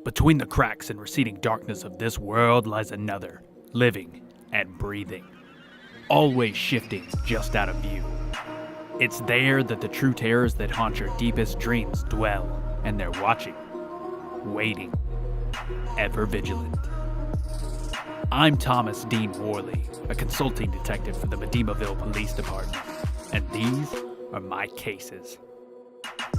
Between the cracks and receding darkness of this world lies another, living and breathing, always shifting just out of view. It's there that the true terrors that haunt your deepest dreams dwell, and they're watching, waiting, ever vigilant. I'm Thomas Dean Worley, a consulting detective for the Midimaville Police Department, and these are my cases.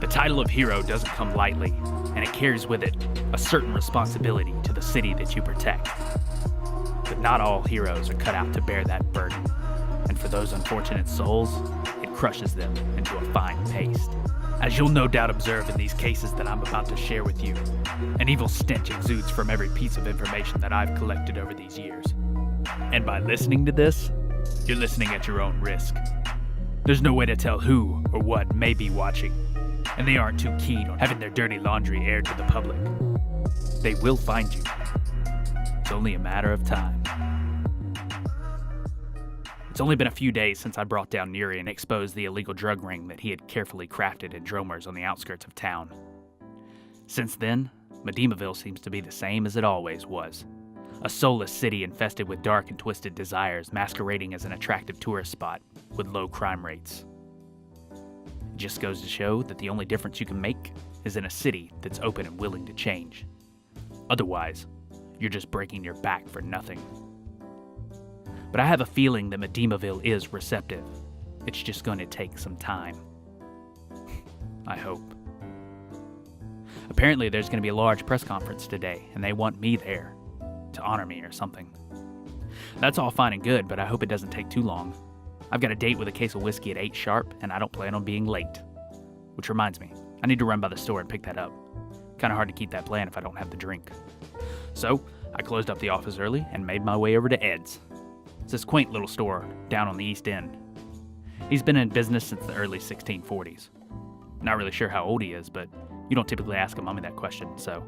The title of hero doesn't come lightly, and it carries with it a certain responsibility to the city that you protect. But not all heroes are cut out to bear that burden, and for those unfortunate souls, it crushes them into a fine paste. As you'll no doubt observe in these cases that I'm about to share with you, an evil stench exudes from every piece of information that I've collected over these years. And by listening to this, you're listening at your own risk. There's no way to tell who or what may be watching, and they aren't too keen on having their dirty laundry aired to the public. They will find you. It's only a matter of time. It's only been a few days since I brought down Nuri and exposed the illegal drug ring that he had carefully crafted in Dromers on the outskirts of town. Since then, Midimaville seems to be the same as it always was. A soulless city infested with dark and twisted desires masquerading as an attractive tourist spot with low crime rates. It just goes to show that the only difference you can make is in a city that's open and willing to change. Otherwise, you're just breaking your back for nothing. But I have a feeling that Midimaville is receptive. It's just going to take some time. I hope. Apparently there's going to be a large press conference today, and they want me there to honor me or something. That's all fine and good, but I hope it doesn't take too long. I've got a date with a case of whiskey at 8 sharp, and I don't plan on being late. Which reminds me, I need to run by the store and pick that up. Kind of hard to keep that plan if I don't have the drink. So, I closed up the office early and made my way over to Ed's. It's this quaint little store down on the East End. He's been in business since the early 1640s. Not really sure how old he is, but you don't typically ask a mummy that question, so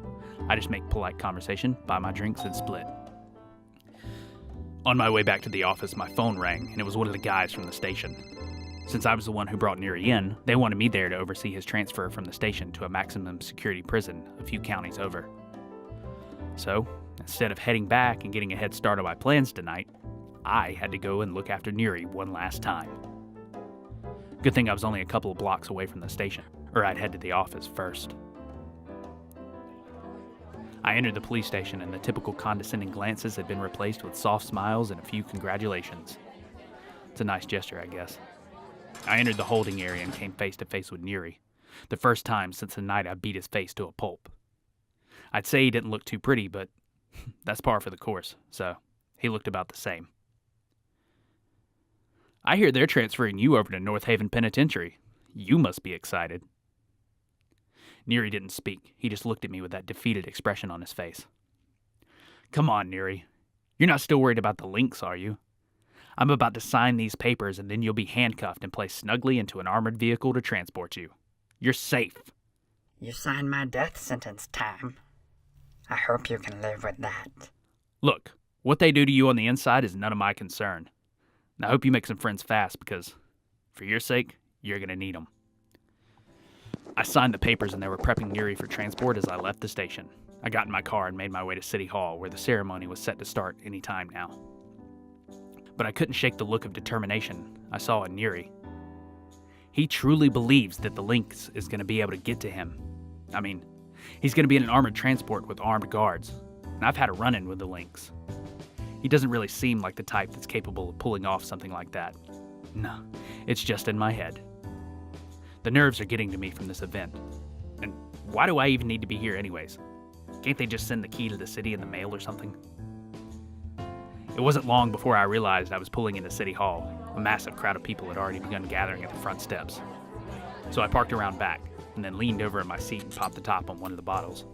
I just make polite conversation, buy my drinks, and split. On my way back to the office, my phone rang, and it was one of the guys from the station. Since I was the one who brought Nuri in, they wanted me there to oversee his transfer from the station to a maximum security prison a few counties over. So, instead of heading back and getting a head start on my plans tonight, I had to go and look after Nuri one last time. Good thing I was only a couple of blocks away from the station, or I'd head to the office first. I entered the police station and the typical condescending glances had been replaced with soft smiles and a few congratulations. It's a nice gesture, I guess. I entered the holding area and came face to face with Nuri, the first time since the night I beat his face to a pulp. I'd say he didn't look too pretty, but that's par for the course, so he looked about the same. I hear they're transferring you over to North Haven Penitentiary. You must be excited. Nuri didn't speak. He just looked at me with that defeated expression on his face. Come on, Nuri. You're not still worried about the links, are you? I'm about to sign these papers and then you'll be handcuffed and placed snugly into an armored vehicle to transport you. You're safe. You signed my death sentence, Tom. I hope you can live with that. Look, what they do to you on the inside is none of my concern. And I hope you make some friends fast because, for your sake, you're going to need them. I signed the papers and they were prepping Nuri for transport as I left the station. I got in my car and made my way to City Hall, where the ceremony was set to start any time now. But I couldn't shake the look of determination I saw in Nuri. He truly believes that the Lynx is going to be able to get to him. I mean, he's going to be in an armored transport with armed guards, and I've had a run-in with the Lynx. He doesn't really seem like the type that's capable of pulling off something like that. No, it's just in my head. The nerves are getting to me from this event. And why do I even need to be here anyways? Can't they just send the key to the city in the mail or something? It wasn't long before I realized I was pulling into City Hall. A massive crowd of people had already begun gathering at the front steps. So I parked around back, and then leaned over in my seat and popped the top on one of the bottles.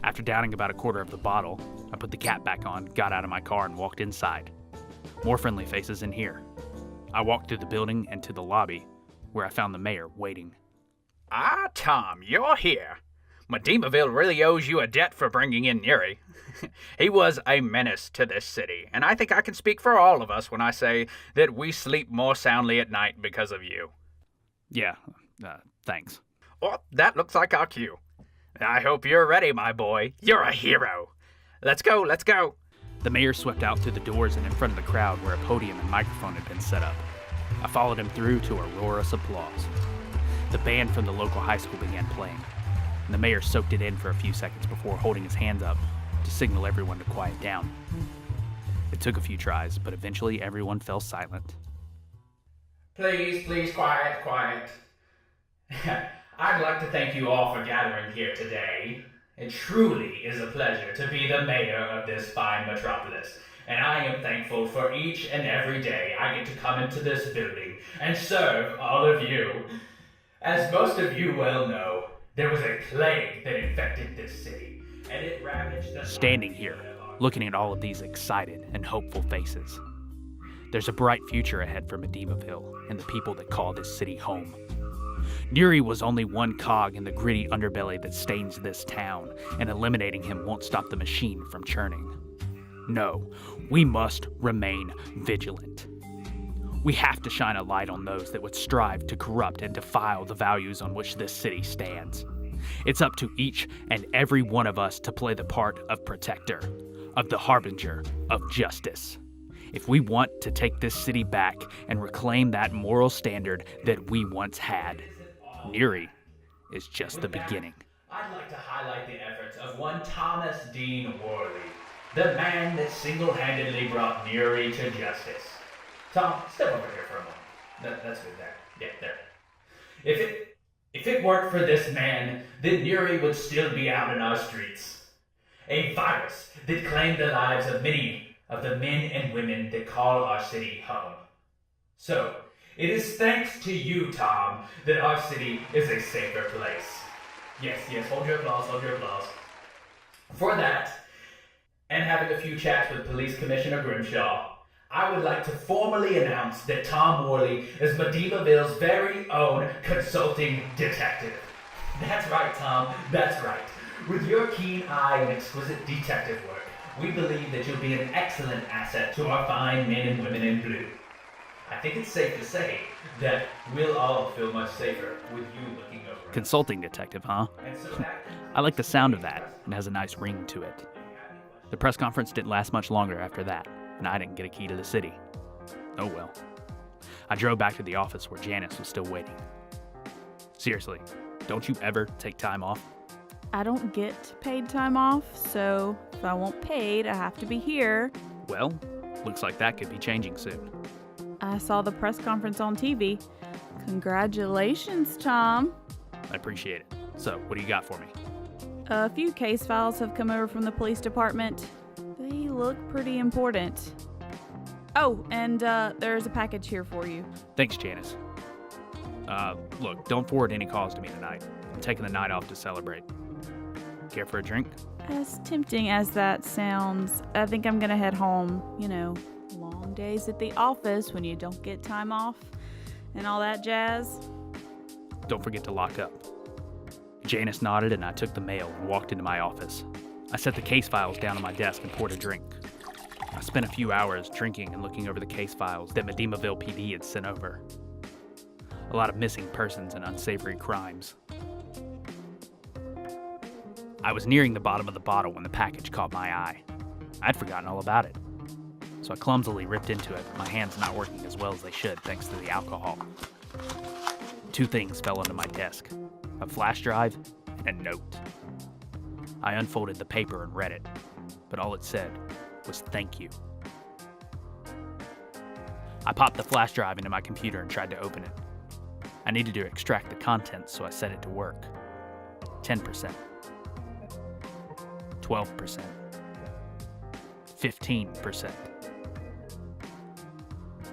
After downing about a quarter of the bottle, I put the cap back on, got out of my car, and walked inside. More friendly faces in here. I walked through the building and to the lobby, where I found the mayor waiting. Ah, Tom, you're here. Midimaville really owes you a debt for bringing in Nuri. He was a menace to this city, and I think I can speak for all of us when I say that we sleep more soundly at night because of you. Yeah, thanks. Oh, that looks like our cue. I hope you're ready, my boy. You're a hero. Let's go, let's go. The mayor swept out through the doors and in front of the crowd where a podium and microphone had been set up. I followed him through to a roarous applause. The band from the local high school began playing, and the mayor soaked it in for a few seconds before holding his hands up to signal everyone to quiet down. It took a few tries, but eventually everyone fell silent. Please, quiet. I'd like to thank you all for gathering here today. It truly is a pleasure to be the mayor of this fine metropolis, and I am thankful for each and every day I get to come into this building and serve all of you. As most of you well know, there was a plague that infected this city, and it ravaged the... Standing here, looking at all of these excited and hopeful faces. There's a bright future ahead for Midimaville and the people that call this city home. Nuri was only one cog in the gritty underbelly that stains this town, and eliminating him won't stop the machine from churning. No, we must remain vigilant. We have to shine a light on those that would strive to corrupt and defile the values on which this city stands. It's up to each and every one of us to play the part of protector, of the harbinger of justice. If we want to take this city back and reclaim that moral standard that we once had, Nuri is just the beginning. I'd like to highlight the efforts of one Thomas Dean Worley, the man that single-handedly brought Nuri to justice. Tom, step over here for a moment. That's good there. Yeah, there. If it weren't for this man, then Nuri would still be out in our streets. A virus that claimed the lives of many of the men and women that call our city home. So, it is thanks to you, Tom, that our city is a safer place. Yes, hold your applause. For that, and having a few chats with Police Commissioner Grimshaw, I would like to formally announce that Tom Worley is Midimaville's very own consulting detective. That's right, Tom, that's right. With your keen eye and exquisite detective work, we believe that you'll be an excellent asset to our fine men and women in blue. I think it's safe to say that we'll all feel much safer with you looking over. Consulting detective, huh? I like the sound of that. It has a nice ring to it. The press conference didn't last much longer after that, and I didn't get a key to the city. Oh well. I drove back to the office where Janice was still waiting. Seriously, don't you ever take time off? I don't get paid time off, so if I want paid, I have to be here. Well, looks like that could be changing soon. I saw the press conference on TV. Congratulations, Tom. I appreciate it. So, what do you got for me? A few case files have come over from the police department. They look pretty important. Oh, and there's a package here for you. Thanks, Janice. Look, don't forward any calls to me tonight. I'm taking the night off to celebrate. Care for a drink? As tempting as that sounds, I think I'm gonna head home. You know, long days at the office when you don't get time off and all that jazz. Don't forget to lock up. Janice nodded and I took the mail and walked into my office. I set the case files down on my desk and poured a drink. I spent a few hours drinking and looking over the case files that Midimaville PD had sent over. A lot of missing persons and unsavory crimes. I was nearing the bottom of the bottle when the package caught my eye. I'd forgotten all about it. So I clumsily ripped into it, my hands not working as well as they should thanks to the alcohol. Two things fell onto my desk, a flash drive and a note. I unfolded the paper and read it, but all it said was thank you. I popped the flash drive into my computer and tried to open it. I needed to extract the contents, so I set it to work. 10%. 12%. 15%.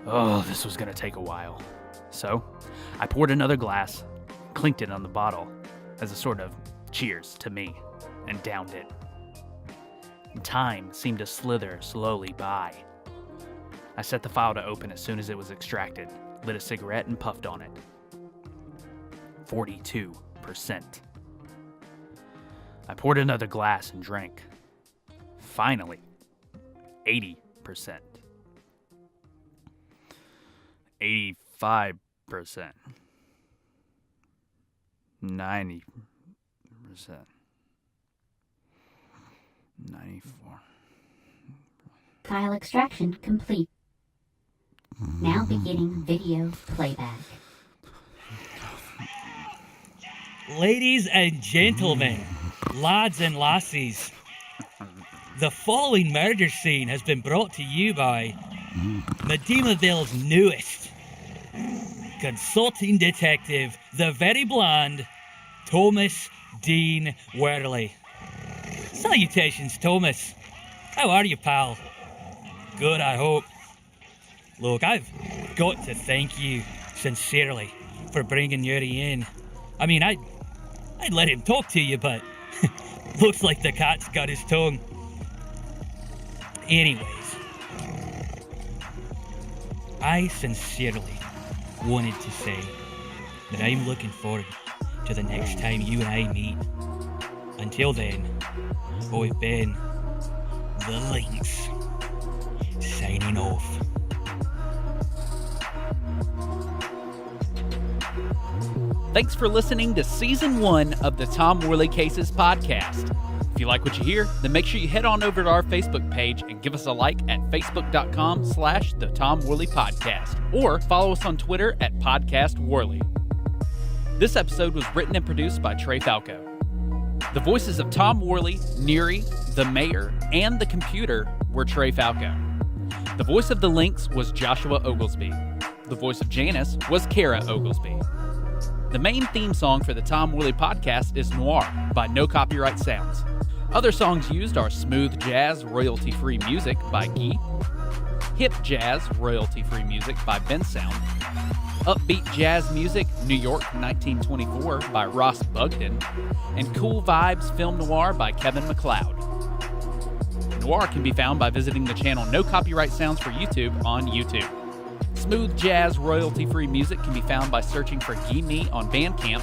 Oh, this was gonna take a while. So, I poured another glass, clinked it on the bottle as a sort of cheers to me, and downed it. Time seemed to slither slowly by. I set the file to open as soon as it was extracted, lit a cigarette and puffed on it. 42%. I poured another glass and drank. Finally, 80%. 85%. 90%. 94. File extraction complete. Now beginning video playback. Ladies and gentlemen, lads and lassies, the following murder scene has been brought to you by Midimaville's newest consulting detective, the very bland Thomas Dean Worley. Salutations, Thomas. How are you, pal? Good, I hope. Look, I've got to thank you sincerely for bringing Nuri in. I mean, I'd let him talk to you, but looks like the cat's got his tongue. Anyways, I sincerely wanted to say that I'm looking forward to the next time you and I meet. Until then, I've been the Lynx, signing off. Thanks for listening to Season 1 of the Tom Worley Cases podcast. If you like what you hear, then make sure you head on over to our Facebook page and give us a like at facebook.com/The Tom Worley Podcast, or follow us on Twitter at Podcast Worley. This episode was written and produced by Trey Falco. The voices of Tom Worley, Nuri, the Mayor, and the computer were Trey Falco. The voice of the Lynx was Joshua Oglesby. The voice of Janice was Kara Oglesby. The main theme song for the Tom Worley podcast is Noir by No Copyright Sounds. Other songs used are Smooth Jazz, royalty-free music by Geemee, Hip Jazz, royalty-free music by Bensound, Upbeat Jazz Music, New York 1924 by Ross Bugden, and Cool Vibes Film Noir by Kevin MacLeod. Noir can be found by visiting the channel No Copyright Sounds for YouTube on YouTube. Smooth Jazz royalty-free music can be found by searching for Geemee on Bandcamp,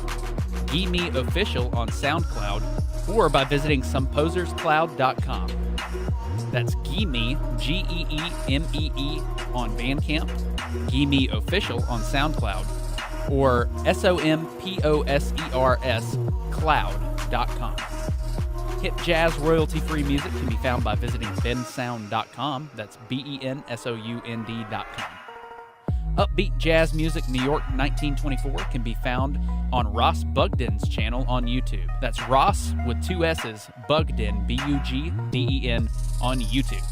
Geemeeofficial on Soundcloud, or by visiting someposerscloud.com. That's Geemee, Geemee on Bandcamp, Geemeeofficial on Soundcloud, or SOMPOSERS cloud.com. Hip Jazz royalty-free music can be found by visiting bensound.com. That's BENSOUND.com. Upbeat Jazz Music New York 1924 can be found on Ross Bugden's channel on YouTube. That's Ross with 2 S's, Bugden, Bugden, on YouTube.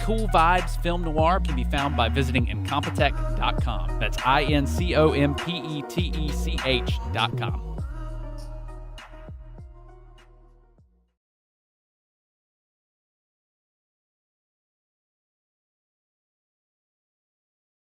Cool Vibes Film Noir can be found by visiting Incompetech.com. That's INCOMPETECH.com.